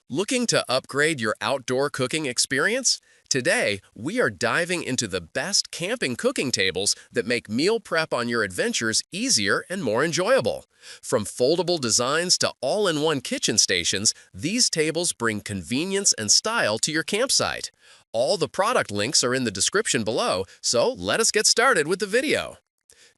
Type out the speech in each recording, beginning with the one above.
Looking to upgrade your outdoor cooking experience? Today, we are diving into the best camping cooking tables that make meal prep on your adventures easier and more enjoyable. From foldable designs to all-in-one kitchen stations, these tables bring convenience and style to your campsite. All the product links are in the description below, so let us get started with the video.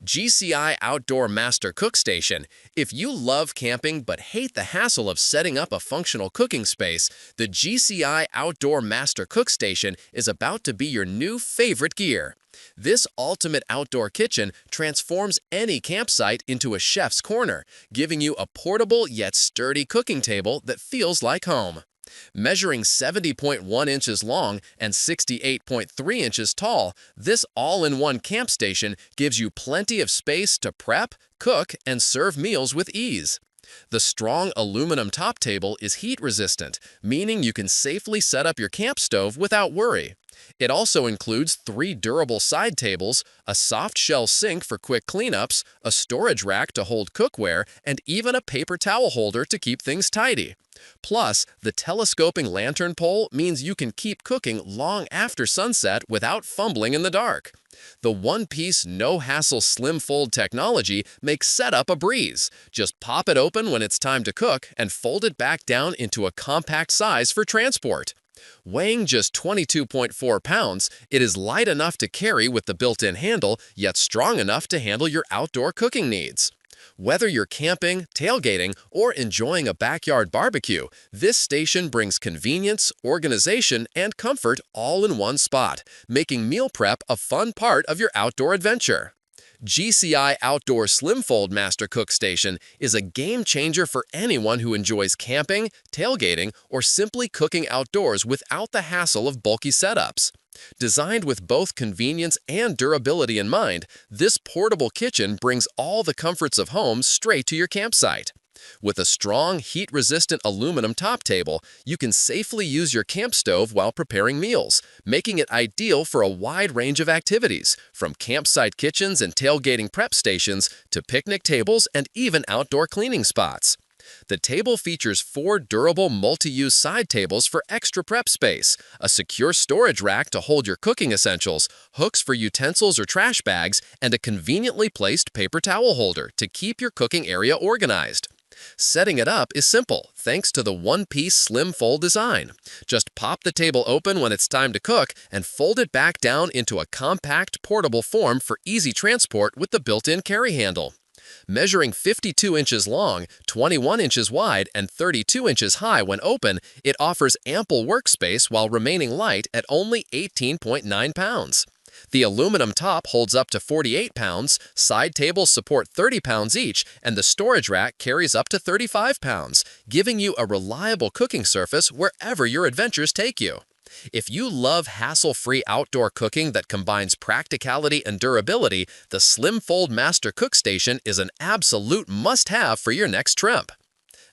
GCI Outdoor Master Cook Station. If you love camping but hate the hassle of setting up a functional cooking space, the GCI Outdoor Master Cook Station is about to be your new favorite gear. This ultimate outdoor kitchen transforms any campsite into a chef's corner, giving you a portable yet sturdy cooking table that feels like home. Measuring 70.1 inches long and 68.3 inches tall, this all-in-one camp station gives you plenty of space to prep, cook, and serve meals with ease. The strong aluminum top table is heat-resistant, meaning you can safely set up your camp stove without worry. It also includes 3 durable side tables, a soft-shell sink for quick cleanups, a storage rack to hold cookware, and even a paper towel holder to keep things tidy. Plus, the telescoping lantern pole means you can keep cooking long after sunset without fumbling in the dark. The one-piece, no-hassle slim fold technology makes setup a breeze. Just pop it open when it's time to cook and fold it back down into a compact size for transport. Weighing just 22.4 pounds, it is light enough to carry with the built-in handle, yet strong enough to handle your outdoor cooking needs. Whether you're camping, tailgating, or enjoying a backyard barbecue, this station brings convenience, organization, and comfort all in one spot, making meal prep a fun part of your outdoor adventure. GCI Outdoor Slim Fold Master Cook Station is a game changer for anyone who enjoys camping, tailgating, or simply cooking outdoors without the hassle of bulky setups. Designed with both convenience and durability in mind, this portable kitchen brings all the comforts of home straight to your campsite. With a strong, heat-resistant aluminum top table, you can safely use your camp stove while preparing meals, making it ideal for a wide range of activities, from campsite kitchens and tailgating prep stations to picnic tables and even outdoor cleaning spots. The table features 4 durable multi-use side tables for extra prep space, a secure storage rack to hold your cooking essentials, hooks for utensils or trash bags, and a conveniently placed paper towel holder to keep your cooking area organized. Setting it up is simple, thanks to the one-piece slim fold design. Just pop the table open when it's time to cook and fold it back down into a compact, portable form for easy transport with the built-in carry handle. Measuring 52 inches long, 21 inches wide, and 32 inches high when open, it offers ample workspace while remaining light at only 18.9 pounds. The aluminum top holds up to 48 pounds, side tables support 30 pounds each, and the storage rack carries up to 35 pounds, giving you a reliable cooking surface wherever your adventures take you. If you love hassle-free outdoor cooking that combines practicality and durability, the Slim Fold Master Cook Station is an absolute must-have for your next trip.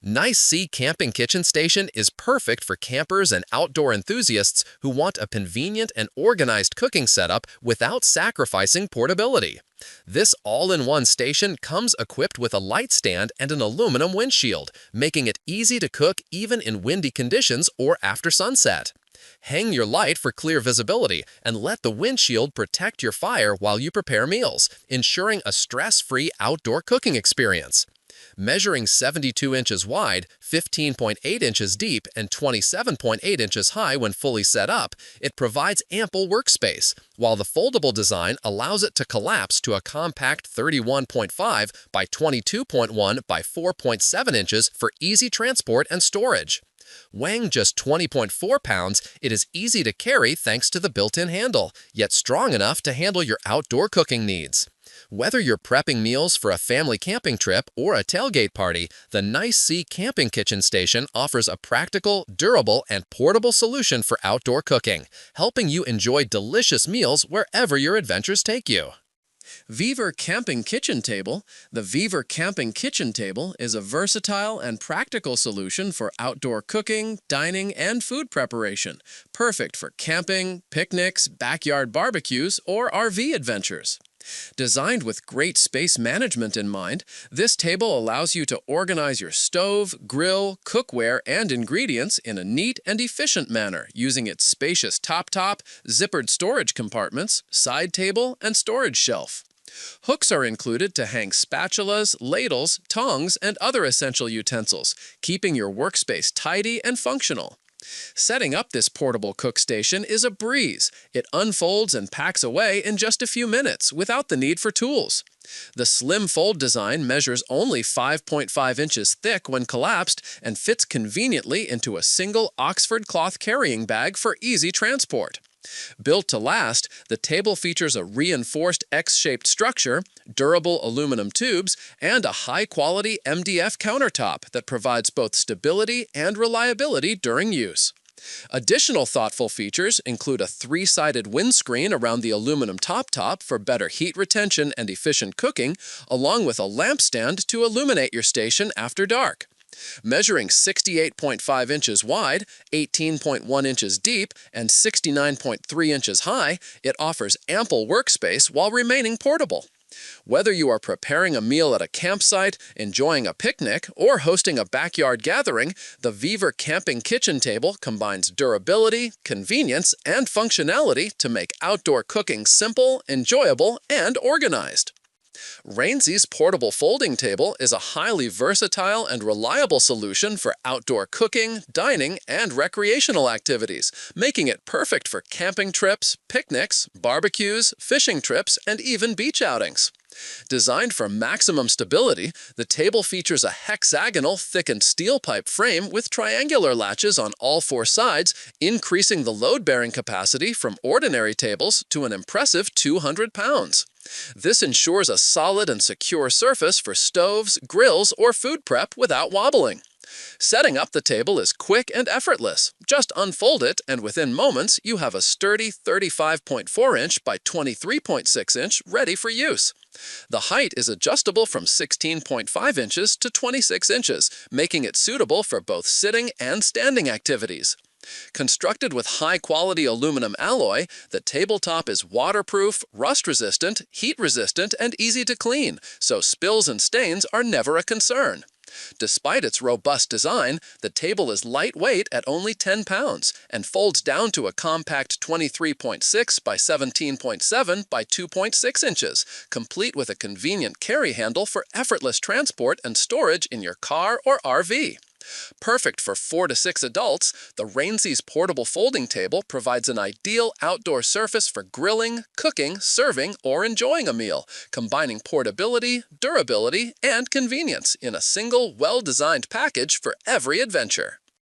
Nice Sea Camping Kitchen Station is perfect for campers and outdoor enthusiasts who want a convenient and organized cooking setup without sacrificing portability. This all-in-one station comes equipped with a light stand and an aluminum windshield, making it easy to cook even in windy conditions or after sunset. Hang your light for clear visibility and let the windshield protect your fire while you prepare meals, ensuring a stress-free outdoor cooking experience. Measuring 72 inches wide, 15.8 inches deep, and 27.8 inches high when fully set up, it provides ample workspace, while the foldable design allows it to collapse to a compact 31.5 by 22.1 by 4.7 inches for easy transport and storage. Weighing just 20.4 pounds, it is easy to carry thanks to the built-in handle, yet strong enough to handle your outdoor cooking needs. Whether you're prepping meals for a family camping trip or a tailgate party, the Nice Sea Camping Kitchen Station offers a practical, durable, and portable solution for outdoor cooking, helping you enjoy delicious meals wherever your adventures take you. Vevor Camping Kitchen Table. The Vevor Camping Kitchen Table is a versatile and practical solution for outdoor cooking, dining, and food preparation, perfect for camping, picnics, backyard barbecues, or RV adventures. Designed with great space management in mind, this table allows you to organize your stove, grill, cookware, and ingredients in a neat and efficient manner using its spacious top, zippered storage compartments, side table, and storage shelf. Hooks are included to hang spatulas, ladles, tongs, and other essential utensils, keeping your workspace tidy and functional. Setting up this portable cook station is a breeze. It unfolds and packs away in just a few minutes without the need for tools. The slim fold design measures only 5.5 inches thick when collapsed and fits conveniently into a single Oxford cloth carrying bag for easy transport. Built to last, the table features a reinforced X-shaped structure, durable aluminum tubes, and a high-quality MDF countertop that provides both stability and reliability during use. Additional thoughtful features include a three-sided windscreen around the aluminum top for better heat retention and efficient cooking, along with a lamp stand to illuminate your station after dark. Measuring 68.5 inches wide, 18.1 inches deep, and 69.3 inches high, it offers ample workspace while remaining portable. Whether you are preparing a meal at a campsite, enjoying a picnic, or hosting a backyard gathering, the Vevor camping kitchen table combines durability, convenience, and functionality to make outdoor cooking simple, enjoyable, and organized. Raynesys portable folding table is a highly versatile and reliable solution for outdoor cooking, dining, and recreational activities, making it perfect for camping trips, picnics, barbecues, fishing trips, and even beach outings. Designed for maximum stability, the table features a hexagonal thickened steel pipe frame with triangular latches on all four sides, increasing the load-bearing capacity from ordinary tables to an impressive 200 pounds. This ensures a solid and secure surface for stoves, grills, or food prep without wobbling. Setting up the table is quick and effortless. Just unfold it, and within moments, you have a sturdy 35.4-inch by 23.6 inch ready for use. The height is adjustable from 16.5 inches to 26 inches, making it suitable for both sitting and standing activities. Constructed with high-quality aluminum alloy, the tabletop is waterproof, rust-resistant, heat-resistant, and easy to clean, so spills and stains are never a concern. Despite its robust design, the table is lightweight at only 10 pounds and folds down to a compact 23.6 by 17.7 by 2.6 inches, complete with a convenient carry handle for effortless transport and storage in your car or RV. Perfect for 4 to 6 adults, the Raynesys portable folding table provides an ideal outdoor surface for grilling, cooking, serving, or enjoying a meal, combining portability, durability, and convenience in a single, well-designed package for every adventure.